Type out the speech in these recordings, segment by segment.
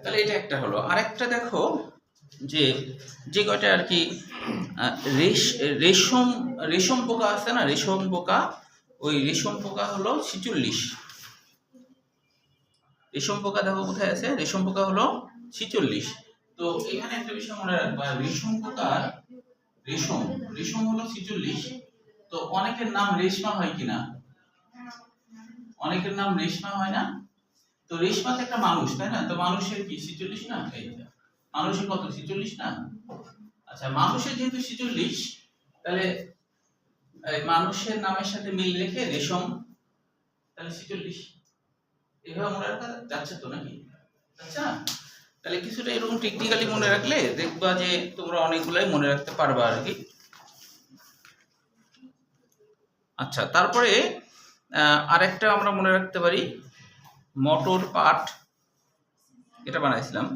তাহলে এটা একটা হলো। আরেকটা দেখো যে যে কয়টা আর কি রেশম রেশম পোকা আছে না, রেশম পোকা, ওই রেশম পোকা হলো 46। রেশম পোকা দেখো কোথায় আছে, রেশম পোকা হলো 46। তো এখানে একটা বিষয় মনে রাখবা, রেশম পোকার রেশম রেশম হলো 46। তো অনেকের নাম রেশমা হয় কিনা, অনেকের নাম রেশমা হয় না? তো রেশমা তো একটা মানুষ, তাই না? তো মানুষের কি 46 না? এইটা মানুষের কত 46 না? আচ্ছা, মানুষের যেহেতু 46, তাহলে মানুষের নামের সাথে মিল রেখে রেশম, তাহলে 46। এভাবে মনে রাখা যাচ্ছে তো নাকি? আচ্ছা, তাহলে কিছুটা এরকম টেকনিক্যালি মনে রাখলে দেখবা যে তোমরা অনেকগুলাই মনে রাখতে পারবা আর কি। আচ্ছা, তারপরে আরেকটা আমরা মনে রাখতে পারি, মটর পাট, এটা বানাইছিলাম।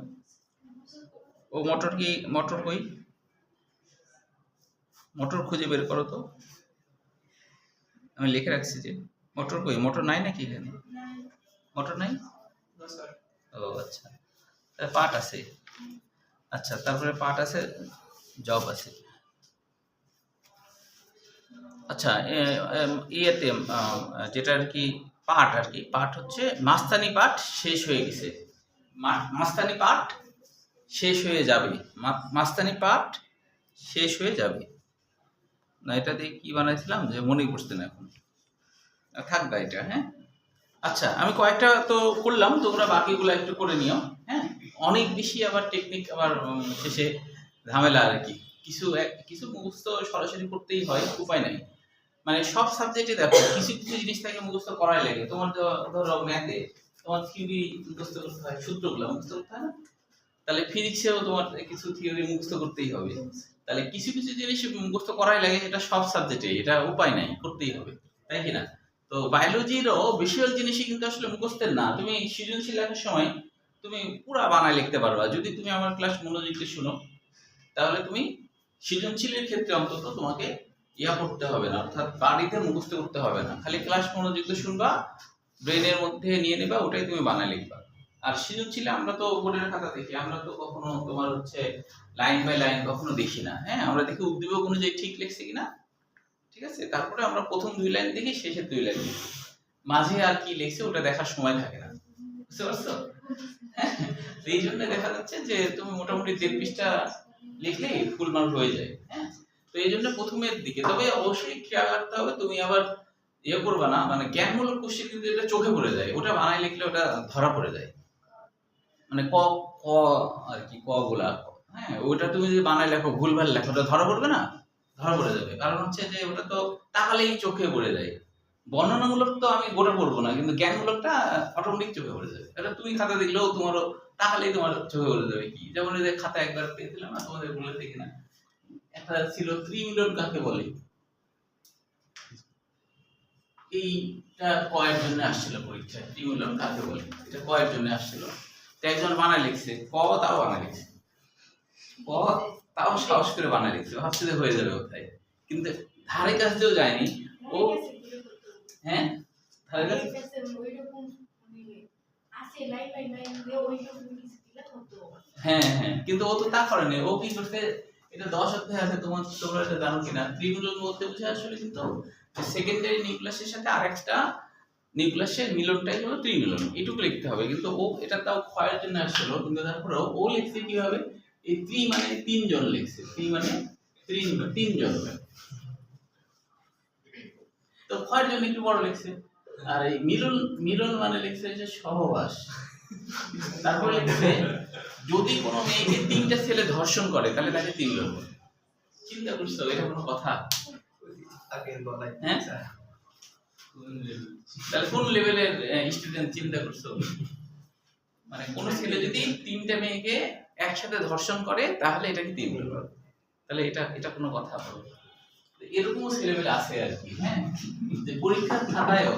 ও মটর কি, মটর কই, মটর খুঁজে বের করো তো। আমি লিখে রাখছি যে মটর কই, মটর নাই নাকি এখানে? মটর নাই? ও আচ্ছা, পাট আছে। আচ্ছা, তারপরে পাট আছে, জব আছে। আচ্ছা, ইয়েতে যেটা আর কি পাট আর কি, পাট হচ্ছে মাস্তানি পাট শেষ হয়ে গেছে, মাস্তানি পাট শেষ হয়ে যাবে, মাস্তানি পাট শেষ হয়ে যাবে। না, এটা দিয়ে কি বানাইছিলাম যে মনেই পড়ছে না এখন, থাকবা এটা। হ্যাঁ, আচ্ছা, আমি কয়েকটা তো করলাম, তোমরা বাকিগুলো একটু করে নিও। হ্যাঁ, অনেক বেশি আবার টেকনিক আবার শেষে ঝামেলা আর কি। কিছু মুখস্থ সরাসরি করতেই হয়, উপায় নাই। মানে সব সাবজেক্টে দেখো কিছু কিছু জিনিস থেকে মুখস্থ করাই লাগে। তোমার ধরো ম্যাথে তোমার থিওরি মুখস্থ করতে হয়, সূত্রগুলো মুখস্থ করতে হয় না? তাহলে ফিজিক্সেও তোমার কিছু থিওরি মুখস্থ করতেই হবে। তাহলে কিছু কিছু জিনিস মুখস্থ করাই লাগে, এটা সব সাবজেক্টে, এটা উপায় নাই, করতেই হবে, তাই কি না? তো বায়োলজিরও বেশিরভাগ জিনিসই কিন্তু আসলে মুখস্থের না। তুমি সৃজনশীল লেখার সময় তুমি পুরা বানায় লিখতে পারবা, যদি তুমি আমার ক্লাস মনোযোগ দিয়ে শুনো। তাহলে তুমি সৃজনশীলের ক্ষেত্রে অন্তত তোমাকে ইয়া করতে হবে না, অর্থাৎ বাড়িতে মুখস্থ করতে হবে না, খালি ক্লাস মনোযোগ দিয়ে শুনবা, ব্রেনের মধ্যে নিয়ে নেবা, ওটাই তুমি বানায় লিখবা। আর সৃজনশীলে আমরা তো বোর্ডের খাতা দেখি, আমরা তো কখনো তোমার হচ্ছে লাইন বাই লাইন কখনো দেখি না। হ্যাঁ, আমরা দেখি উদ্দীপক অনুযায়ী ঠিক লিখছে কিনা, ঠিক আছে? তারপরে আমরা প্রথম 2 লাইন দেখি, শেষের 2 লাইন দেখি, মাঝে আর কি লিখছে ওটা দেখার সময় থাকে না। বুঝতে পারছো? এই জন্য দেখা যাচ্ছে যে তুমি মোটামুটি 1.5 পৃষ্ঠা লিখলেই ফুল মার্ক হয়ে যায়। হ্যাঁ, তো এই জন্য প্রথমের দিকে, তবে অবশ্যই খেয়াল রাখতে হবে তুমি আবার ইয়ে করবা না, মানে জ্ঞানমূলক কোশ্চেন কিন্তু এটা চোখে পড়ে যায়, ওটা বানাই লিখলে ওটা ধরা পড়ে যায়। মানে ক ক আর কি, ক গুলা, হ্যাঁ, ওটা তুমি যদি বানাই লেখো, ভুলভাল লেখো, ওটা ধরা পড়বে না? ধরা পড়ে যাবে। কারণ হচ্ছে যে ওটা তো তাহলেই চোখে পড়ে যায়। বর্ণনামূলক তো আমি গোটা পড়বো না, কিন্তু জ্ঞানমূলকটা অটোমেটিক চোখে পড়ে যাবে। এটা তুমি খাতা দেখলেও তোমারও তাহলেই তোমার চোখে পড়ে যাবে। কি যেমন এই যে খাতা একবার পেয়েছিলাম না, তোমাদের বলে থেকে না, একটা ছিল ত্রিমিলন কাকে বলে, এইটা কয়ের জন্য আসছিল পরীক্ষায়, ত্রিমিলন কাকে বলে, এটা কয়ের জন্য আসছিল। তো একজন বানায় লিখছে ক, তাও বানায় লিখছে ক, তাও সাহস করে বানায় লিখছে, ভাবছে যে হয়ে যাবে কোথায়, কিন্তু ধারে কাছেও যায়নি ও। হ্যাঁ, ধারে কাছে হ্যাঁ হ্যাঁ, কিন্তু ও তো তা করেনি। ও কি করতে, এটা 10 অধ্যায় আছে, তোমরা এটা জানো কিনা, ত্রিমিলন বলতে বোঝায় আসলে কিন্তু সেকেন্ডারি নিউক্লিয়াসের সাথে আরেকটা নিউক্লিয়াসের মিলনটাই হলো ত্রিমিলন, এটুকু লিখতে হবে। কিন্তু ও এটা তাও ক্ষয়ের জন্য আসছিল, কিন্তু তারপরে ও লিখছে কিভাবে, এই ত্রি মানে 3 জন লিখছে, ত্রি মানে 3 জন, তো ক্ষয়ের জন্য একটু বড় লিখছে। আর এই মিলন, মিলন মানে লিখছে যে সহবাস। তারপরে লিখছে যদি কোনো মেয়েকে 3টা ছেলে ধর্ষণ করে তাহলে তাকে 3 জন। চিন্তা করছো এটা কোনো কথা? হ্যাঁ, তাহলে কোন লেভেলের স্টুডেন্ট চিন্তা করছো? মানে কোন ছেলে যদি 3টা মেয়েকে একসাথে ধর্ষণ করে তাহলে এটাকে 3 জন, তাহলে এটা কোনো কথা বলে? এরকমও ছেলেমেয়ে আছে আর কি। হ্যাঁ, যে পরীক্ষার খাতায়ও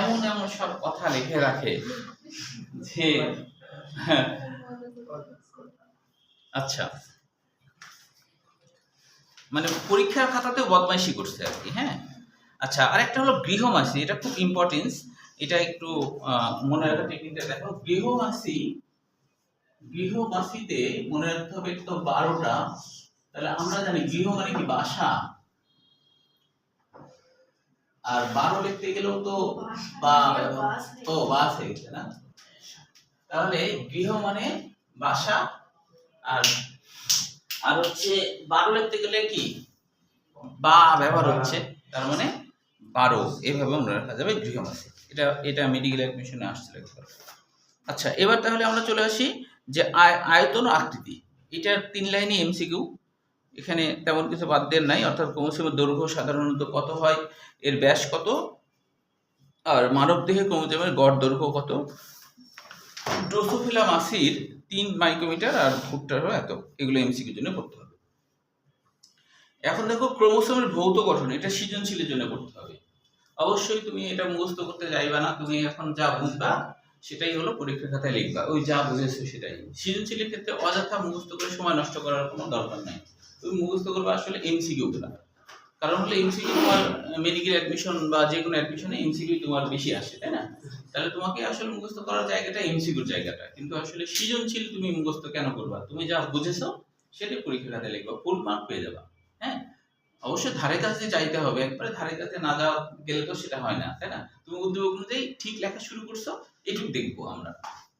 এমন এমন সব কথা লিখে রাখে যে আচ্ছা, মানে পরীক্ষার খাতাতেও বদমাইশি করছে আর কি। হ্যাঁ, আচ্ছা, আরেকটা হলো গৃহমাসি, এটা খুব ইম্পর্টেন্স, এটা একটু মনে রাখার টেকনিকটা দেখো। গৃহমাসি গৃহবাসীতে মনে রাখতে হবে তো 12টা। তাহলে আমরা জানি গৃহ মানে কি বাসা, আর 12 লিখতে গেলেও তো বাস হয়ে গেছে না। তাহলে গৃহ মানে বাসা, আর আর হচ্ছে 12 লিখতে গেলে কি বা ব্যবহার হচ্ছে, তার মানে 12 এভাবে মনে রাখা যাবে গৃহবাসী। এটা মেডিকেল অ্যাডমিশনে আসছিল একবার। আচ্ছা, এবার তাহলে আমরা চলে আসি যে আয়তন ও আকৃতি। এটার 3 লাইনে এমসিকিউ, এখানে তেমন কিছু বাদ দেওয়ার নাই। অর্থাৎ ক্রোমোসোমের দৈর্ঘ্য সাধারণত কত হয়, এর ব্যাস কত, আর মানবদেহে ক্রোমোসোমের গড় দৈর্ঘ্য কত, ড্রোসোফিলা মাসির 3 মাইক্রোমিটার আর ভুট্টারও এত। এগুলো এমসিকিউর জন্য করতে হবে। এখন দেখো ক্রোমোসোমের ভৌত গঠন, এটা সৃজনশীলের জন্য করতে হবে। অবশ্যই তুমি এটা মুখস্থ করতে যাইবা না, তুমি এখন যা বুঝবা সেটাই হলো পরীক্ষার খাতায় লিখবা, ওই যা বুঝেছো সেটাই। সৃজনশীলের ক্ষেত্রে অযথা মুখস্থ করে সময় নষ্ট করার কোনো দরকার নাই। তুমি মুখস্থ করবে আসলে এমসিকিউ গুলা, কারণ হলো এমসিকিউ তোমার মেডিকেল অ্যাডমিশন বা যে কোনো অ্যাডমিশনে এমসিকিউ তোমার বেশি আসে, তাই না? তাহলে তোমাকে আসলে মুখস্থ করার জায়গাটা এমসিকিউর জায়গাটা, কিন্তু আসলে সৃজনশীল তুমি মুখস্থ কেন করবা? তুমি যা বুঝেছো সেটাই পরীক্ষার খাতায় লিখবা, ফুল মার্ক পেয়ে যাবা। হ্যাঁ, অবশ্যই ধারে কাছে চাইতে হবে, একবারে ধারে কাছে না যাওয়া গেলে তো সেটা হয় না, তাই না? তুমি উদ্যোগ অনুযায়ী ঠিক লেখা শুরু করছো, এটুকু দেখবো আমরা।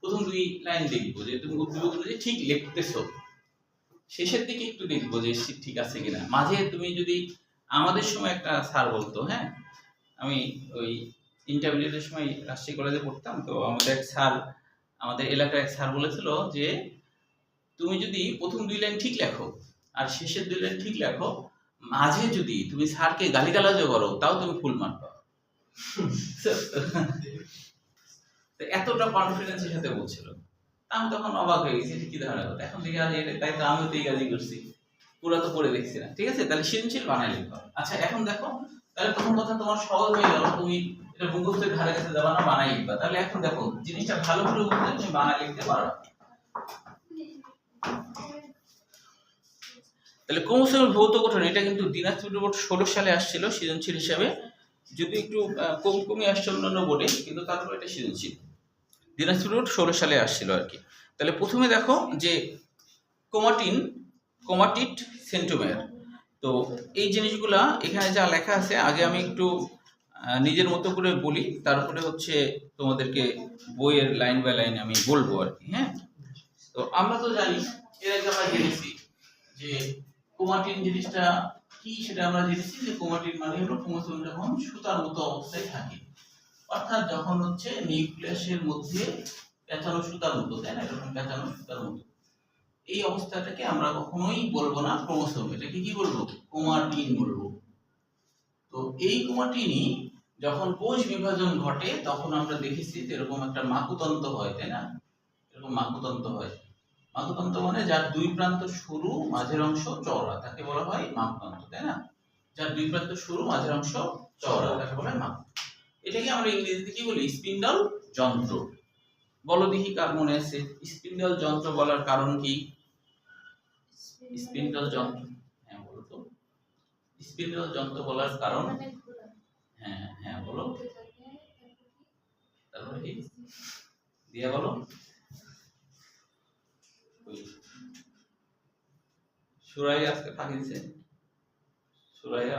প্রথম 2 লাইন দেখবো যে তুমি উদ্যোগ অনুযায়ী ঠিক লিখতেছো, শেষের দিকে একটু দেখবো যে ঠিক আছে কিনা। মাঝে তুমি যদি, আমাদের সময় একটা স্যার বলতো, হ্যাঁ আমি ওই ইন্টারমিডিয়েটের সময় রাজশাহী কলেজে পড়তাম, তো আমাদের এক স্যার, আমাদের এলাকার এক স্যার বলেছিল যে তুমি যদি প্রথম 2 লাইন ঠিক লেখো আর শেষের 2 লাইন ঠিক লেখো, মাঝে যদি তুমি স্যারকে গালিগালাজও করো তাও তুমি ফুল মার্ক পাও। এতটা কনফিডেন্সের সাথে বলছিল, আমি তখন অবাক হয়ে গেছি, কি ধরনের কথা। এখন দেখি আরে তাই তো আমিও তো এই কাজই করছি, পুরো তো পড়ে দেখছি না। ঠিক আছে, তাহলে সৃজনশীল বানাই লিখতে হবে। আচ্ছা, এখন দেখো তাহলে প্রথম কথা তোমার সহজ হয়ে গেল, তুমি এটা মুখস্থের ধারে কাছে যাবা না, বানাই লিখবা। তাহলে এখন দেখো জিনিসটা ভালো করে বুঝলে তুমি বানাই লিখতে পারো। তাহলে ক্রোমোসোমের ভৌত গঠন, এটা কিন্তু দিনাজপুর বোর্ড 16 সালে আসছিল সৃজনশীল হিসাবে, যদি একটু কমই আসছে অন্যান্য বোর্ডে, কিন্তু তারপর এটা সৃজনশীল দিনাজপুর বোর্ড 16 সালে আসছিল আর কি। তাহলে প্রথমে দেখো যে ক্রোমাটিড সেন্ট্রোমিয়ার। তো এই জিনিসগুলা এখানে যা লেখা আছে, আগে আমি একটু নিজের মতো করে বলি, তারপরে হচ্ছে তোমাদেরকে বইয়ের লাইন বাই লাইন আমি বলবো আর কি। হ্যাঁ, তো আমরা তো জানি, এর আগে আমরা জেনেছি যে ক্রোমাটিন জিনিসটা কি, সেটা আমরা জেনেছি যে ক্রোমাটিন মানে হলো ক্রোমোসোম যখন সুতার মতো অবস্থায় থাকে, অর্থাৎ যখন হচ্ছে নিউক্লিয়াসের মধ্যে পেঁচানো সুতার মতো, তাই না, এরকম পেঁচানো সুতার মতো, এই অবস্থাটাকে আমরা কখনোই বলবো না ক্রোমোসোম, এটাকে কি বলবো? ক্রোমাটিন বলবো। তো এই ক্রোমাটিনই যখন কোষ বিভাজন ঘটে তখন আমরা দেখেছি যে এরকম একটা মাকুতন্তু হয়, তাই না? এরকম মাকুতন্তু হয়। মাকুতন্তু মানে যার 2 প্রান্ত সরু, মাঝের অংশ চওড়া, তাকে বলা হয় মাকুতন্তু, তাই না? যার 2 প্রান্ত সরু, মাঝের অংশ চওড়া, তাকে বলা হয় মাকুতন্তু। এটাকে আমরা ইংরেজিতে কি বলি? স্পিন্ডল যন্ত্র। বলো দেখি কার মনে আছে স্পিন্ডল যন্ত্র বলার কারণ কি? স্পিন্ডল যন্ত্র, হ্যাঁ বলো তো, স্পিন্ডল যন্ত্র বলার কারণ? হ্যাঁ হ্যাঁ বলো, তারপরে কি দিয়া বলো। সুরাইয়া আজকে ফাঁকি দিছে, সুরাইয়া